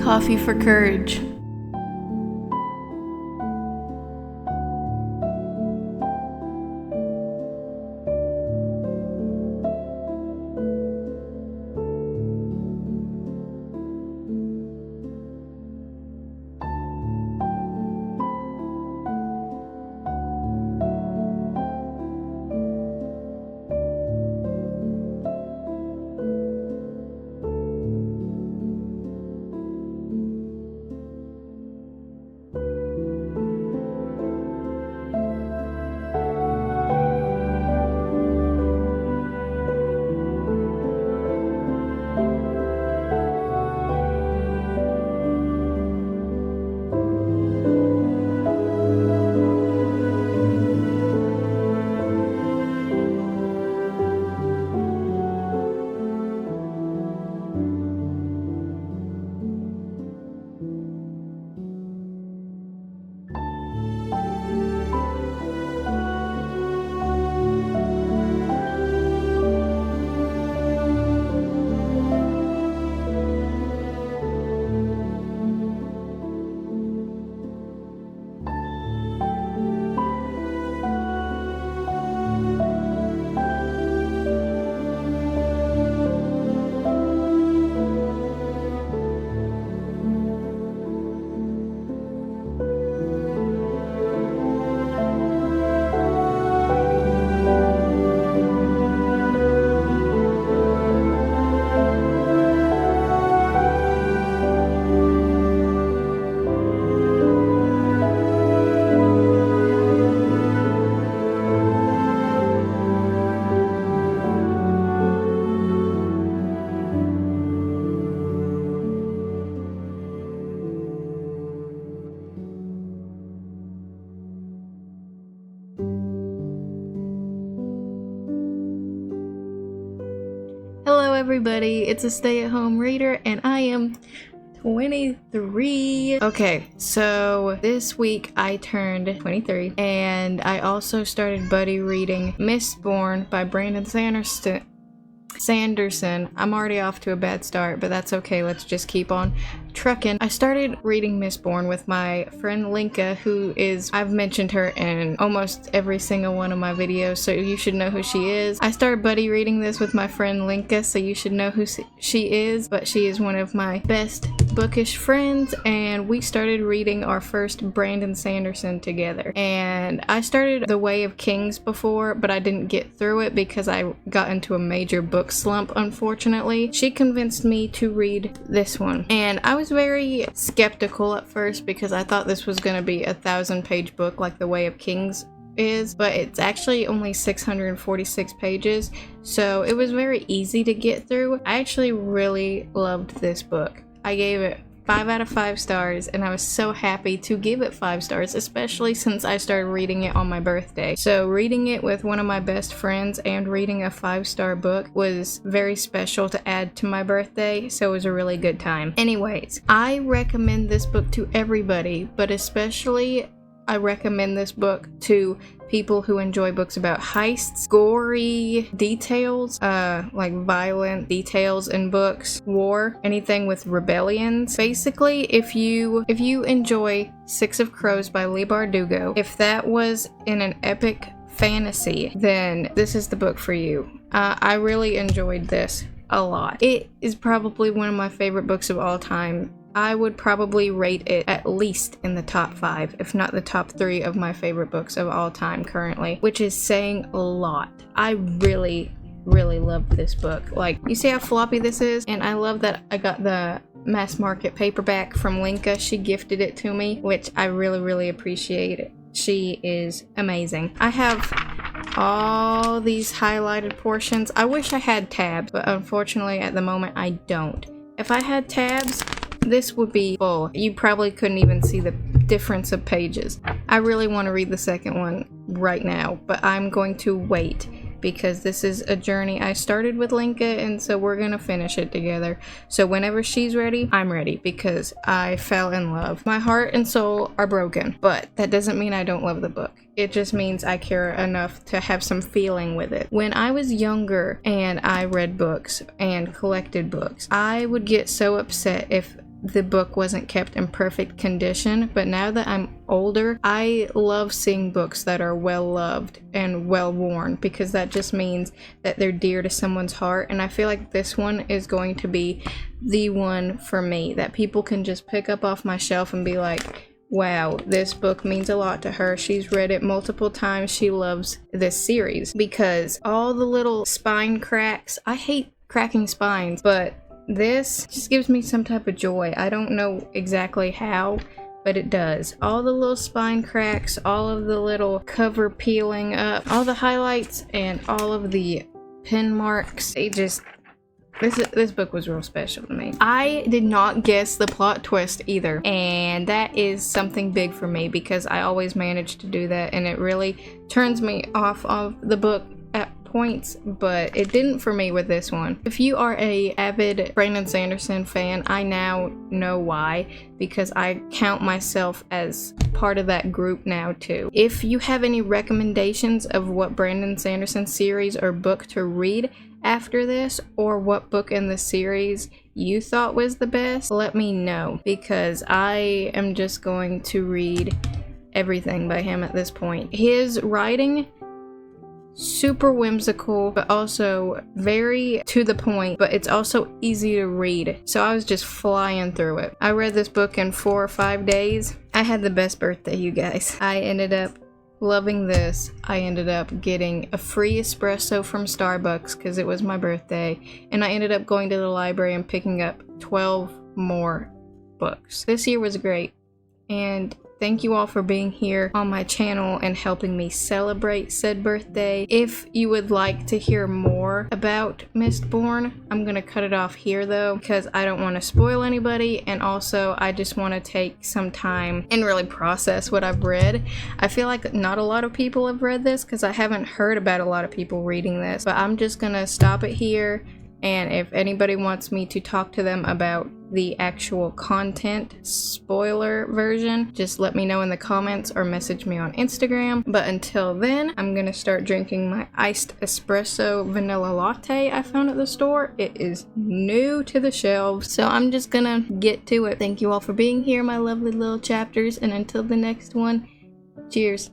Coffee for Courage. Hello everybody, it's a stay-at-home reader and I am 23. Okay, so this week I turned 23 and I also started buddy reading Mistborn by Brandon Sanderson. I'm already off to a bad start, but that's okay, let's just keep on trucking. I started reading Mistborn with my friend Linka, who is, I've mentioned her in almost every single one of my videos, so you should know who she is. I started buddy reading this with my friend Linka, so you should know who she is, but she is one of my best bookish friends, and we started reading our first Brandon Sanderson together. And I started The Way of Kings before, but I didn't get through it because I got into a major book slump, unfortunately. She convinced me to read this one, and I was very skeptical at first because I thought this was going to be a 1,000-page book like The Way of Kings is, but it's actually only 646 pages, so it was very easy to get through. I actually really loved this book. I gave it 5 out of 5 stars, and I was so happy to give it 5 stars, especially since I started reading it on my birthday. So reading it with one of my best friends and reading a 5-star book was very special to add to my birthday, so it was a really good time. Anyways, I recommend this book to everybody, but especially I recommend this book to people who enjoy books about heists, gory details, like violent details in books, war, anything with rebellions. Basically, if you enjoy Six of Crows by Leigh Bardugo, if that was in an epic fantasy, then this is the book for you. I really enjoyed this a lot. It is probably one of my favorite books of all time. I would probably rate it at least in the top 5, if not the top 3 of my favorite books of all time currently, which is saying a lot. I really loved this book. Like, you see how floppy this is? And I love that I got the mass market paperback from Linka. She gifted it to me, which I really appreciate it. She is amazing. I have all these highlighted portions. I wish I had tabs, but unfortunately at the moment I don't. If I had tabs, this would be full. You probably couldn't even see the difference of pages. I really want to read the second one right now, but I'm going to wait because this is a journey I started with Linka, and so we're gonna finish it together. So whenever she's ready, I'm ready because I fell in love. My heart and soul are broken, but that doesn't mean I don't love the book. It just means I care enough to have some feeling with it. When I was younger and I read books and collected books, I would get so upset if the book wasn't kept in perfect condition, but now that I'm older, I love seeing books that are well loved and well worn, because that just means that they're dear to someone's heart. And I feel like this one is going to be the one for me that people can just pick up off my shelf and be like, wow, this book means a lot to her. She's read it multiple times. She loves this series. Because all the little spine cracks, I hate cracking spines, but this just gives me some type of joy. I don't know exactly how, but it does. All the little spine cracks, all of the little cover peeling up, all the highlights, and all of the pen marks. This book was real special to me. I did not guess the plot twist either, and that is something big for me because I always manage to do that, and it really turns me off of the book at points, but it didn't for me with this one. If you are a avid Brandon Sanderson fan, I now know why, because I count myself as part of that group now too. If you have any recommendations of what Brandon Sanderson series or book to read after this, or what book in the series you thought was the best, let me know, because I am just going to read everything by him at this point. His writing, super whimsical, but also very to the point, but it's also easy to read. So I was just flying through it. I read this book in 4 or 5 days. I had the best birthday, you guys. I ended up loving this. I ended up getting a free espresso from Starbucks because it was my birthday, and I ended up going to the library and picking up 12 more books. This year was great, and thank you all for being here on my channel and helping me celebrate said birthday. If you would like to hear more about Mistborn, I'm gonna cut it off here though, because I don't want to spoil anybody, and also I just want to take some time and really process what I've read. I feel like not a lot of people have read this because I haven't heard about a lot of people reading this, but I'm just gonna stop it here. And if anybody wants me to talk to them about the actual content spoiler version, just let me know in the comments or message me on Instagram. But until then, I'm gonna start drinking my iced espresso vanilla latte I found at the store. It is new to the shelves, so I'm just gonna get to it. Thank you all for being here, my lovely little chapters, and until the next one, cheers.